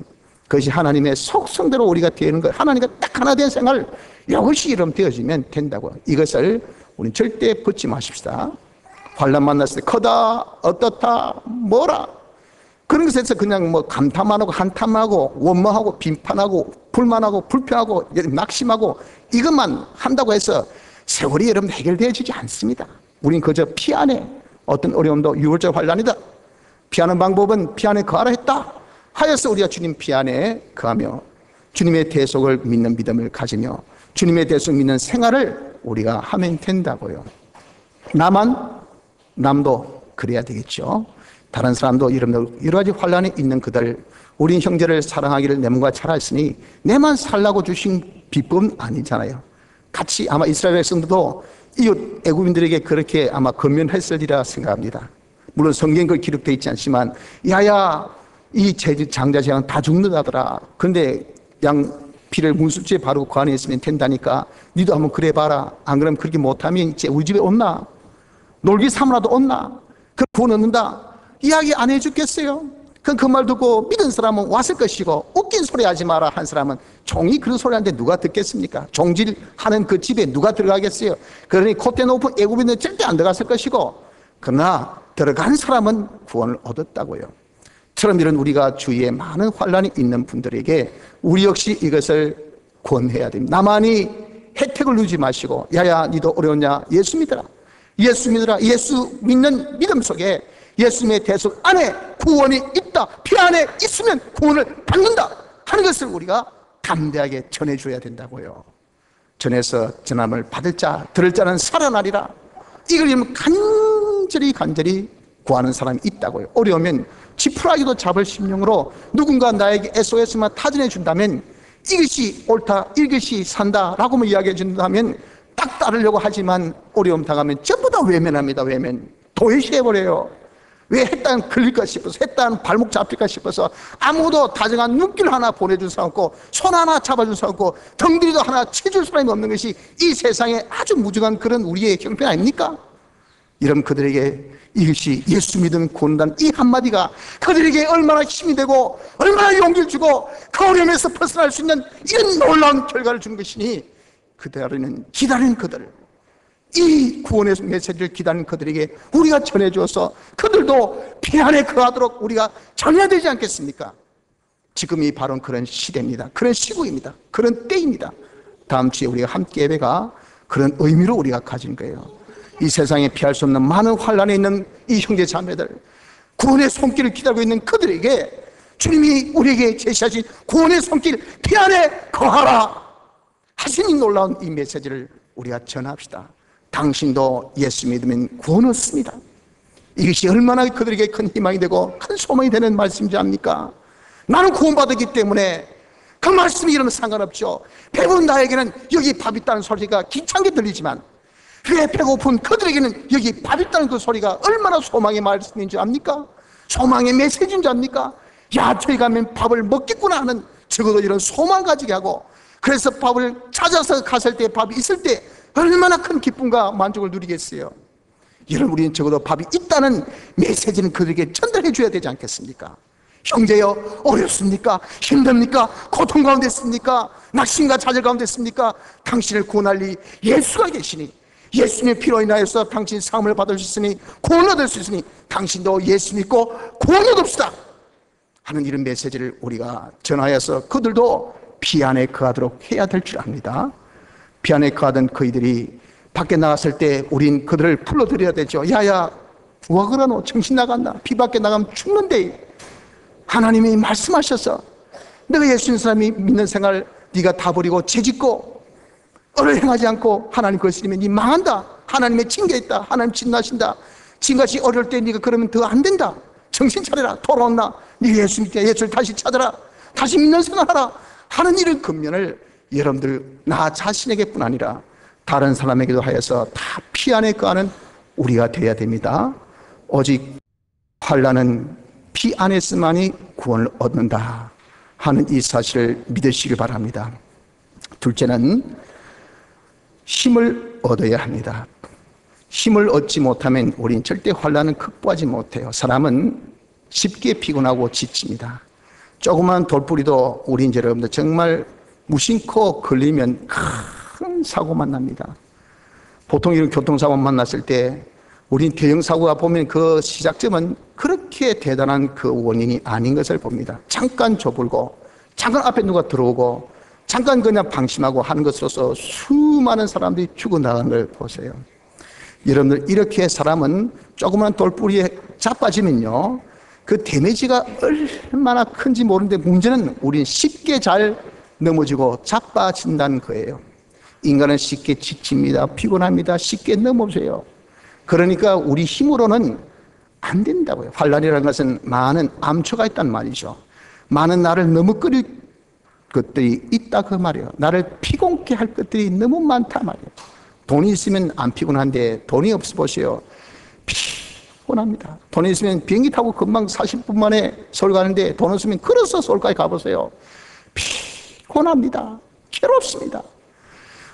그것이 하나님의 속성대로 우리가 되는 것, 하나님과 딱 하나 된 생활, 이것이 이름 되어지면 된다고요. 이것을 우리는 절대 벗지 마십시다. 환난 만났을 때 크다, 어떻다, 뭐라, 그런 것에서 그냥 뭐 감탄만 하고 한탄하고 원망하고 비판하고 불만하고 불평하고 낙심하고 이것만 한다고 해서 세월이 여러분 해결되어지지 않습니다. 우린 그저 피 안에 어떤 어려움도 유월절 환난이다. 피하는 방법은 피 안에 거하라 했다 하여서 우리가 주님 피 안에 거하며 주님의 대속을 믿는 믿음을 가지며 주님의 대속 믿는 생활을 우리가 하면 된다고요. 남도 그래야 되겠죠. 다른 사람도 여러 가지 환란이 있는 그들, 우린 형제를 사랑하기를 내 몸과 잘 알으니 내만 살라고 주신 비법은 아니잖아요. 같이 아마 이스라엘 백성들도 이웃 애굽인들에게 그렇게 아마 권면했으리라 생각합니다. 물론 성경에 그 기록되어 있지 않지만 야야 이 장자재앙 다 죽는다더라. 그런데 양 피를 문수지에 바르고 그 안에 있으면 된다니까 니도 한번 그래 봐라. 안 그러면 그렇게 못하면 이제 우리 집에 온나? 놀기 삼으라도 온나? 그 구원 얻는다. 이야기 안 해주겠어요? 그 말 듣고 믿은 사람은 왔을 것이고 웃긴 소리 하지 마라 한 사람은 종이 그런 소리 하는데 누가 듣겠습니까? 종질하는 그 집에 누가 들어가겠어요? 그러니 콧대 높은 애굽인은 절대 안 들어갔을 것이고 그러나 들어간 사람은 구원을 얻었다고요. 처럼 이런 우리가 주위에 많은 환란이 있는 분들에게 우리 역시 이것을 권해야 됩니다. 나만이 혜택을 누리지 마시고 야야 니도 어려웠냐? 예수 믿어라. 예수 믿어라. 예수 믿는 믿음 속에 예수님의 대속 안에 구원이 있다. 피 안에 있으면 구원을 받는다 하는 것을 우리가 담대하게 전해줘야 된다고요. 전해서 전함을 받을 자 들을 자는 살아나리라. 이걸 간절히 구하는 사람이 있다고요. 어려우면 지푸라기도 잡을 심령으로 누군가 나에게 SOS만 타전해 준다면 이것이 옳다, 이것이 산다 라고 이야기해 준다면 딱 따르려고 하지만 어려움 당하면 전부 다 외면합니다. 외면. 도외시해버려요. 왜 했다는 걸릴까 싶어서, 했다는 발목 잡힐까 싶어서 아무도 다정한 눈길 하나 보내줄 사람 없고, 손 하나 잡아줄 사람 없고, 덩그리도 하나 쳐줄 사람이 없는 것이 이 세상에 아주 무중한 그런 우리의 형편 아닙니까? 이런 그들에게 이것이 예수 믿음 구원단 이 한마디가 그들에게 얼마나 힘이 되고 얼마나 용기를 주고 그 어려움에서 벗어날 수 있는 이런 놀라운 결과를 준 것이니, 그들은 기다리는 그들, 이 구원의 메시지를 기다리는 그들에게 우리가 전해주어서 그들도平안에 거하도록 우리가 전해야 되지 않겠습니까? 지금이 바로 그런 시대입니다. 그런 시국입니다. 그런 때입니다. 다음 주에 우리가 함께 예배가 그런 의미로 우리가 가진 거예요. 이 세상에 피할 수 없는 많은 환난에 있는 이 형제 자매들, 구원의 손길을 기다리고 있는 그들에게 주님이 우리에게 제시하신 구원의 손길,平안에 거하라 하신 이 놀라운 이 메시지를 우리가 전합시다. 당신도 예수 믿으면 구원 얻습니다. 이것이 얼마나 그들에게 큰 희망이 되고 큰 소망이 되는 말씀인지 압니까? 나는 구원받았기 때문에 그 말씀이 이러면 상관없죠. 배부른 나에게는 여기 밥 있다는 소리가 귀찮게 들리지만, 왜 배고픈 그들에게는 여기 밥 있다는 그 소리가 얼마나 소망의 말씀인지 압니까? 소망의 메시지인지 압니까? 야, 저기 가면 밥을 먹겠구나 하는, 적어도 이런 소망 가지게 하고, 그래서 밥을 찾아서 갔을 때, 밥이 있을 때 얼마나 큰 기쁨과 만족을 누리겠어요. 여러분, 우리는 적어도 밥이 있다는 메시지는 그들에게 전달해 줘야 되지 않겠습니까? 형제여, 어렵습니까? 힘듭니까? 고통 가운데 있습니까? 낙심과 좌절 가운데 있습니까? 당신을 구원할 이 예수가 계시니, 예수님의 피로 인하여서 당신 사함을 받을 수 있으니, 구원 얻을 수 있으니 당신도 예수 믿고 구원 얻읍시다 하는 이런 메시지를 우리가 전하여서 그들도 피안에 거하도록 해야 될 줄 압니다. 피안에 거하던 그이들이 밖에 나갔을 때 우린 그들을 불러드려야 되죠. 야야, 와 그러노? 정신 나갔나? 비 밖에 나가면 죽는데. 하나님이 말씀하셔서 내가 예수 믿는 사람이 믿는 생활 네가 다 버리고 죄짓고 을을 행하지 않고 하나님 거스리면 네 망한다. 하나님의 징계 있다. 하나님 진노하신다. 지금같이 어릴 때 네가 그러면 더 안 된다. 정신 차려라. 돌아온나? 네 예수 믿게 예수를 다시 찾아라. 다시 믿는 생활하라 하는 이런 권면을 여러분들 나 자신에게 뿐 아니라 다른 사람에게도 하여서 다 피안에 거하는 우리가 되어야 됩니다. 오직 환난은 피 안에서만이 구원을 얻는다 하는 이 사실을 믿으시길 바랍니다. 둘째는 힘을 얻어야 합니다. 힘을 얻지 못하면 우린 절대 환난은 극복하지 못해요. 사람은 쉽게 피곤하고 지칩니다. 조그만 돌뿌리도 우리 이제 여러분들 정말 무심코 걸리면 큰 사고만 납니다. 보통 이런 교통사고 만났을 때 우린 대형사고가 보면 그 시작점은 그렇게 대단한 그 원인이 아닌 것을 봅니다. 잠깐 좁을고 잠깐 앞에 누가 들어오고 잠깐 그냥 방심하고 하는 것으로서 수많은 사람들이 죽어나가는 걸 보세요. 여러분들, 이렇게 사람은 조그만 돌뿌리에 자빠지면요, 그 데미지가 얼마나 큰지 모르는데, 문제는 우리는 쉽게 잘 넘어지고 자빠진다는 거예요. 인간은 쉽게 지칩니다. 피곤합니다. 쉽게 넘어져요. 그러니까 우리 힘으로는 안 된다고요. 환난이라는 것은 많은 암초가 있단 말이죠. 많은 나를 넘어뜨릴 것들이 있다 그 말이에요. 나를 피곤케 할 것들이 너무 많다 말이에요. 돈이 있으면 안 피곤한데 돈이 없어 보세요. 피곤합니다. 돈이 있으면 비행기 타고 금방 40분 만에 서울 가는데 돈 없으면 걸어서 서울까지 가보세요. 피곤합니다. 괴롭습니다.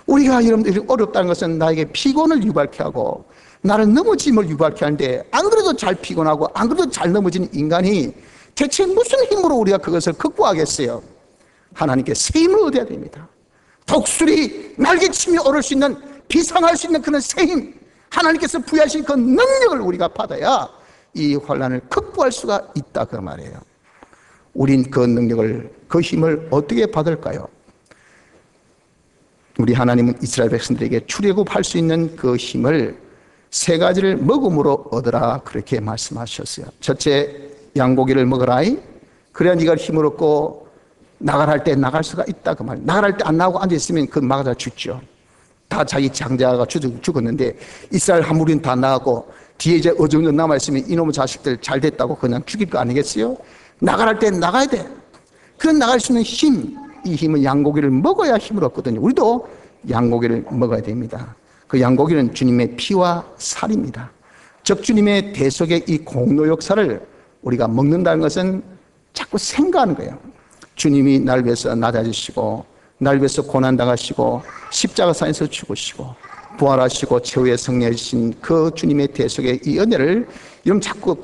우리가 여러분들이 어렵다는 것은 나에게 피곤을 유발케 하고 나를 넘어짐을 유발케 하는데, 안 그래도 잘 피곤하고 안 그래도 잘 넘어지는 인간이 대체 무슨 힘으로 우리가 그것을 극복하겠어요? 하나님께 새 힘을 얻어야 됩니다. 독수리 날개치며 오를 수 있는, 비상할 수 있는 그런 새 힘, 하나님께서 부여하신 그 능력을 우리가 받아야 이 환난을 극복할 수가 있다 그 말이에요. 우린 그 능력을, 그 힘을 어떻게 받을까요? 우리 하나님은 이스라엘 백성들에게 출애굽할 수 있는 그 힘을 세 가지를 먹음으로 얻으라 그렇게 말씀하셨어요. 첫째, 양고기를 먹어라. 그래야 네가 힘을 얻고 나가라 할 때 나갈 수가 있다 그 말이에요. 나가라 할 때 안 나오고 앉아있으면 그 막아다 죽죠. 다 자기 장자가 죽었는데 이스라엘 한 무리는 다 나가고 뒤에 이제 어정도 남아있으면 이놈의 자식들 잘 됐다고 그냥 죽일 거 아니겠어요? 나가라 할 때 나가야 돼. 그런 나갈 수 있는 힘, 이 힘은 양고기를 먹어야 힘을 얻거든요. 우리도 양고기를 먹어야 됩니다. 그 양고기는 주님의 피와 살입니다. 즉 주님의 대속의 이 공로 역사를 우리가 먹는다는 것은 자꾸 생각하는 거예요. 주님이 날 위해서 낮아지시고 날 위해서 고난당하시고 십자가상에서 죽으시고 부활하시고 최후의 승리하신 그 주님의 대속의 이 은혜를 여러분 자꾸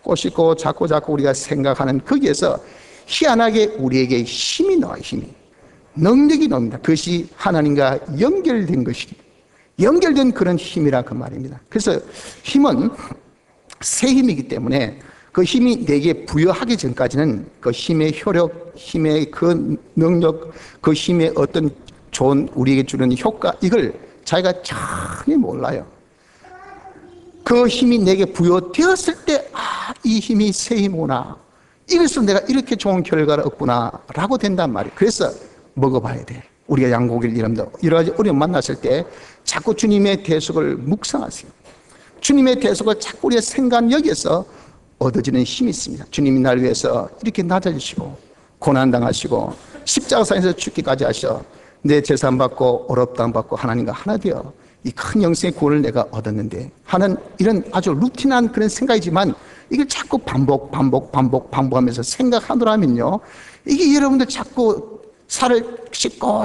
꼬집고 자꾸 우리가 생각하는 거기에서 희한하게 우리에게 힘이 나와요. 힘이. 능력이 나옵니다. 그것이 하나님과 연결된 것이 연결된 그런 힘이라 그 말입니다. 그래서 힘은 새 힘이기 때문에 그 힘이 내게 부여하기 전까지는 그 힘의 효력, 힘의 그 능력, 그 힘의 어떤 좋은 우리에게 주는 효과, 이걸 자기가 전혀 몰라요. 그 힘이 내게 부여되었을 때, 이 힘이 새 힘이구나. 이래서 내가 이렇게 좋은 결과를 얻구나 라고 된단 말이에요. 그래서 먹어봐야 돼. 우리가 양고기를 여러 가지 어려움 만났을 때 자꾸 주님의 대속을 묵상하세요. 주님의 대속을 자꾸 우리의 생각 여기에서 얻어지는 힘이 있습니다. 주님이 날 위해서 이렇게 낮아지시고 고난당하시고 십자가상에서 죽기까지 하셔 내 재산 받고 어렵다함 받고 하나님과 하나 되어 이 큰 영생의 구원을 내가 얻었는데 하는 이런 아주 루틴한 그런 생각이지만 이걸 자꾸 반복하면서 생각하더라면요, 이게 여러분들 자꾸 살을 씻고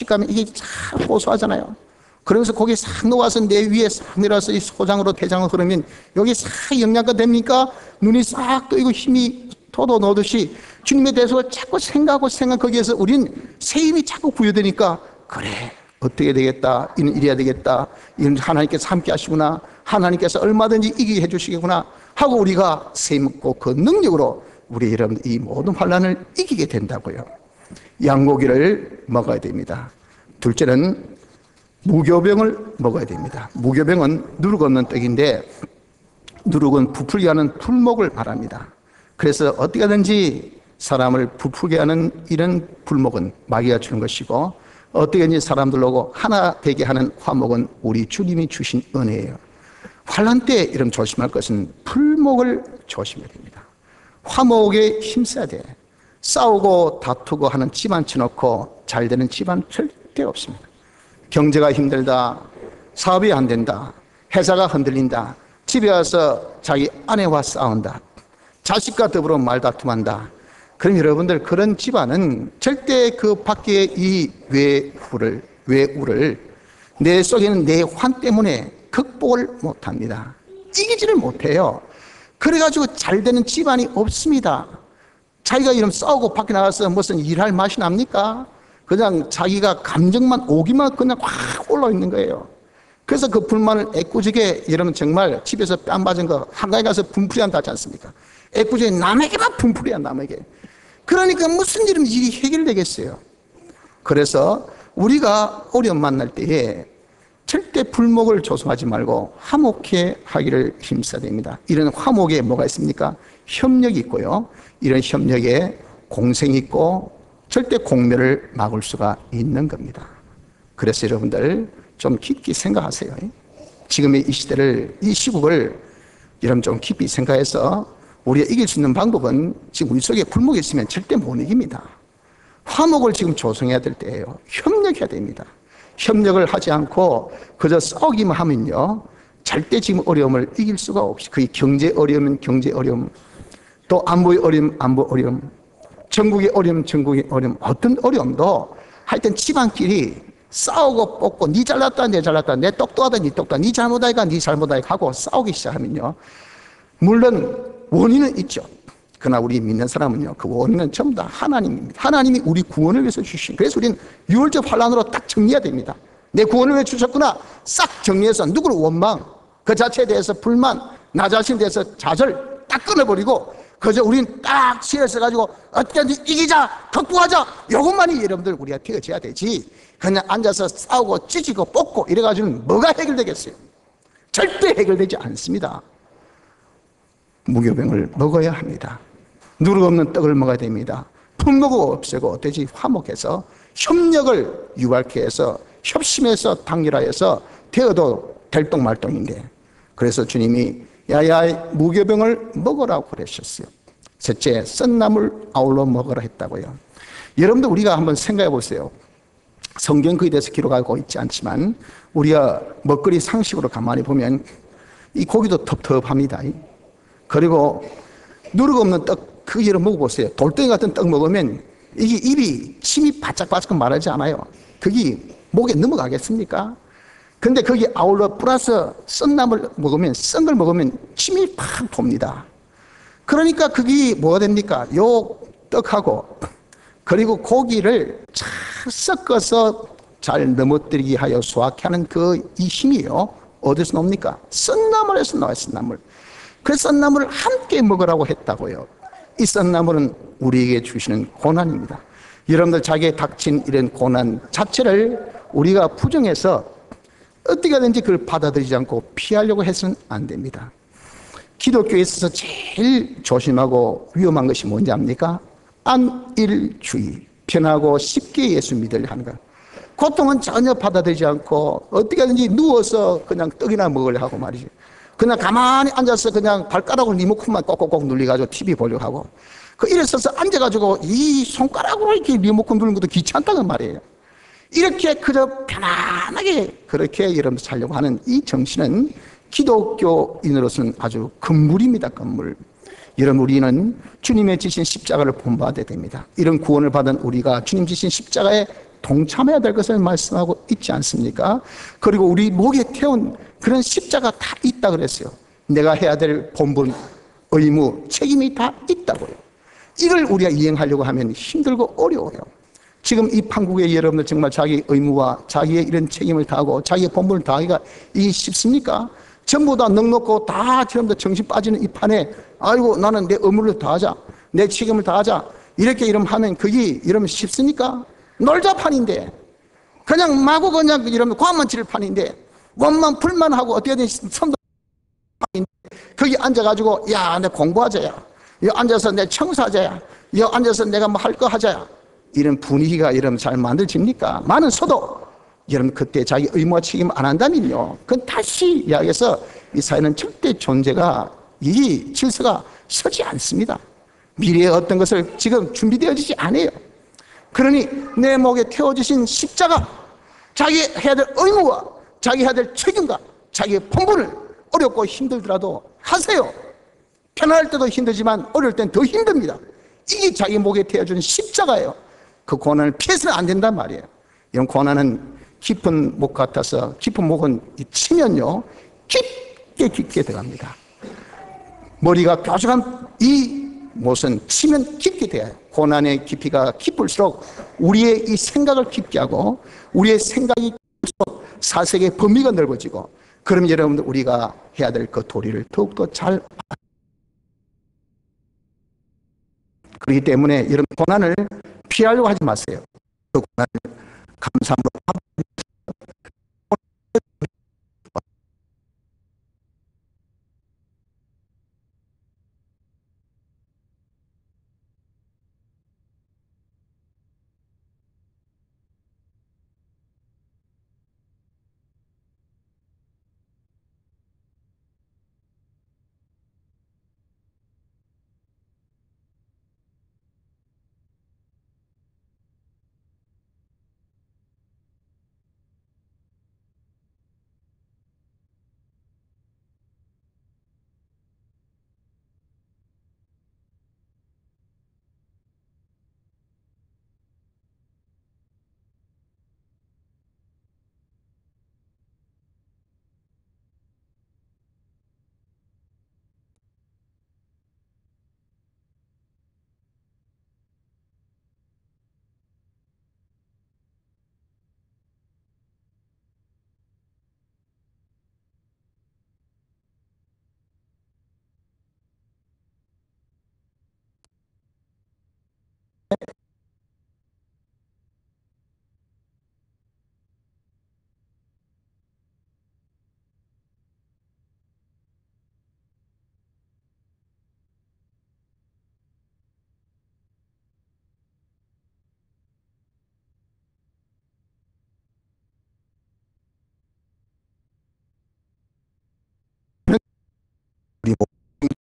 하면 이게 참 고소하잖아요. 그러면서 거기에 싹 녹아서 내 위에 싹 내려서 이 소장으로 대장으로 흐르면 여기 싹 영양가 됩니까? 눈이 싹 뜨이고 힘이 토도 넣듯이 주님에 대해서 자꾸 생각하고 거기에서 우린 새 힘이 자꾸 부여되니까 그래 어떻게 되겠다, 이는 이래야 되겠다, 이는 하나님께서 함께 하시구나, 하나님께서 얼마든지 이기게 해주시겠구나 하고 우리가 새 힘 있고 그 능력으로 우리 여러분 이 모든 환난을 이기게 된다고요. 양고기를 먹어야 됩니다. 둘째는 무교병을 먹어야 됩니다. 무교병은 누룩 없는 떡인데 누룩은 부풀게 하는 풀목을 말합니다. 그래서 어떻게 하든지 사람을 부풀게 하는 이런 풀목은 마귀가 주는 것이고 어떻게든지 사람들 오고 하나 되게 하는 화목은 우리 주님이 주신 은혜예요. 환난 때 이런 조심할 것은 풀목을 조심해야 됩니다. 화목에 힘써야 돼. 싸우고 다투고 하는 집안 쳐놓고 잘 되는 집안 절대 없습니다. 경제가 힘들다, 사업이 안 된다, 회사가 흔들린다, 집에 와서 자기 아내와 싸운다, 자식과 더불어 말다툼한다. 그럼 여러분들 그런 집안은 절대 그 밖에 이 외우를 내 속에 있는 내 환 때문에 극복을 못합니다. 이기지를 못해요. 그래가지고 잘 되는 집안이 없습니다. 자기가 이런 싸우고 밖에 나가서 무슨 일할 맛이 납니까? 그냥 자기가 감정만 오기만 그냥 확 올라있는 거예요. 그래서 그 불만을 애꿎게 여러분 정말 집에서 뺨 맞은 거 한가에 가서 분풀이 한다지 않습니까? 애꿎게 남에게만 분풀이야, 남에게. 그러니까 무슨 일이 해결되겠어요. 그래서 우리가 어려움 만날 때에 절대 불목을 조성하지 말고 화목해 하기를 힘써야 됩니다. 이런 화목에 뭐가 있습니까? 협력이 있고요. 이런 협력에 공생이 있고 절대 공멸을 막을 수가 있는 겁니다. 그래서 여러분들 좀 깊이 생각하세요. 지금의 이 시대를, 이 시국을 여러분 좀 깊이 생각해서 우리가 이길 수 있는 방법은 지금 우리 속에 불목이 있으면 절대 못 이깁니다. 화목을 지금 조성해야 될 때예요. 협력해야 됩니다. 협력을 하지 않고 그저 싸우기만 하면요, 절대 지금 어려움을 이길 수가 없이, 그게 경제 어려움은 경제 어려움, 또 안보의 어려움, 안보 어려움, 전국의 어려움, 전국의 어려움, 어떤 어려움도 하여튼 집안끼리 싸우고 뽑고 니 잘났다 내 잘났다 내 똑똑하다 니 똑똑하다 니 잘못하니까 니 잘못하니까 하고 싸우기 시작하면요, 물론 원인은 있죠. 그러나 우리 믿는 사람은요, 그 원인은 전부 다 하나님입니다. 하나님이 우리 구원을 위해서 주신. 그래서 우리는 유월절 환란으로 딱 정리해야 됩니다. 내 구원을 위해 주셨구나 싹 정리해서 누구를 원망, 그 자체에 대해서 불만, 나 자신에 대해서 좌절 딱 끊어버리고 그저 우린 딱 실에서 가지고 어떻게든지 이기자, 극복하자, 요것만이 여러분들 우리가 되어져야 되지, 그냥 앉아서 싸우고 찢고 뽑고 이래가지고는 뭐가 해결되겠어요? 절대 해결되지 않습니다. 무교병을 먹어야 합니다. 누룩 없는 떡을 먹어야 됩니다. 분노가 없애고 어떻게 화목해서 협력을 유발케 해서 협심해서 당결하여서 되어도 될똥말똥인데, 그래서 주님이 야야 무교병을 먹으라고 그러셨어요. 셋째, 썬나물 아울러 먹으라 했다고요. 여러분들 우리가 한번 생각해 보세요. 성경 그에 대해서 기록하고 있지 않지만 우리가 먹거리 상식으로 가만히 보면 이 고기도 텁텁합니다. 그리고 누룩 없는 떡 그 예를 먹어보세요. 돌덩이 같은 떡 먹으면 이게 입이 침이 바짝바짝 마르지 않아요. 그게 목에 넘어가겠습니까? 근데 거기 아울러 플러스 썬 나물 먹으면, 썬 걸 먹으면 침이 팍 돕니다. 그러니까 그게 뭐가 됩니까? 요 떡하고 그리고 고기를 잘 섞어서 잘 넘어뜨리게 하여 소화케 하는 이 힘이요. 어디서 나옵니까? 썬나물에서 나와요, 썬나물. 그 썬나물을 함께 먹으라고 했다고요. 이 썬나물은 우리에게 주시는 고난입니다. 여러분들 자기에 닥친 이런 고난 자체를 우리가 부정해서 어떻게든지 그걸 받아들이지 않고 피하려고 해서는 안 됩니다. 기독교에 있어서 제일 조심하고 위험한 것이 뭔지 압니까? 안일주의, 편하고 쉽게 예수 믿으려 하는 것. 고통은 전혀 받아들이지 않고 어떻게든지 누워서 그냥 떡이나 먹으려 하고 말이죠. 그냥 가만히 앉아서 그냥 발가락으로 리모컨만 꼭꼭꼭 눌려가지고 TV 보려고 하고, 이래서서 앉아가지고 이 손가락으로 이렇게 리모컨 누르는 것도 귀찮다는 말이에요. 이렇게 그저 편안하게 그렇게 여러분 살려고 하는 이 정신은 기독교인으로서는 아주 금물입니다. 금물. 여러분, 우리는 주님의 지신 십자가를 본받아야 됩니다. 이런 구원을 받은 우리가 주님 지신 십자가에 동참해야 될 것을 말씀하고 있지 않습니까? 그리고 우리 목에 태운 그런 십자가 다 있다 그랬어요. 내가 해야 될 본분, 의무, 책임이 다 있다고요. 이걸 우리가 이행하려고 하면 힘들고 어려워요. 지금 이 판국의 여러분들 정말 자기 의무와 자기의 이런 책임을 다하고 자기의 본분을 다하기가 이게 쉽습니까? 전부 다 넉넉고 다 처음부터 정신 빠지는 이 판에 아이고 나는 내 의무를 다하자, 내 책임을 다하자 이렇게 이러면 그게 이러면 쉽습니까? 놀자판인데, 그냥 마구 그냥 이러면 과만치를 판인데, 원만 풀만 하고 어떻게든 선도 판인데, 거기 앉아가지고 야 내 공부하자야, 여기 앉아서 내 청소하자야, 여기 앉아서 내가 뭐 할 거 하자야, 이런 분위기가 여러분 잘 만들어집니까? 많은서도 여러분 그때 자기 의무와 책임 안 한다면요, 그건 다시 이야기해서 이 사회는 절대 존재가, 이 질서가 서지 않습니다. 미래의 어떤 것을 지금 준비되어지지 않아요. 그러니 내 목에 태워주신 십자가, 자기 해야 될 의무와 자기 해야 될 책임과 자기의 본분을 어렵고 힘들더라도 하세요. 편안할 때도 힘들지만 어려울 땐 더 힘듭니다. 이게 자기 목에 태워준 십자가예요. 그 고난을 피해서는 안 된단 말이에요. 이런 고난은 깊은 목 같아서, 깊은 목은 치면요 깊게 들어갑니다. 머리가 뾰족한 이 못은 치면 깊게 돼요. 고난의 깊이가 깊을수록 우리의 이 생각을 깊게 하고 우리의 생각이 깊을수록 사색의 범위가 넓어지고, 그럼 여러분들 우리가 해야 될 그 도리를 더욱더 잘, 그렇기 때문에 여러분 고난을 피하려고 하지 마세요. 그 고난을 감사함으로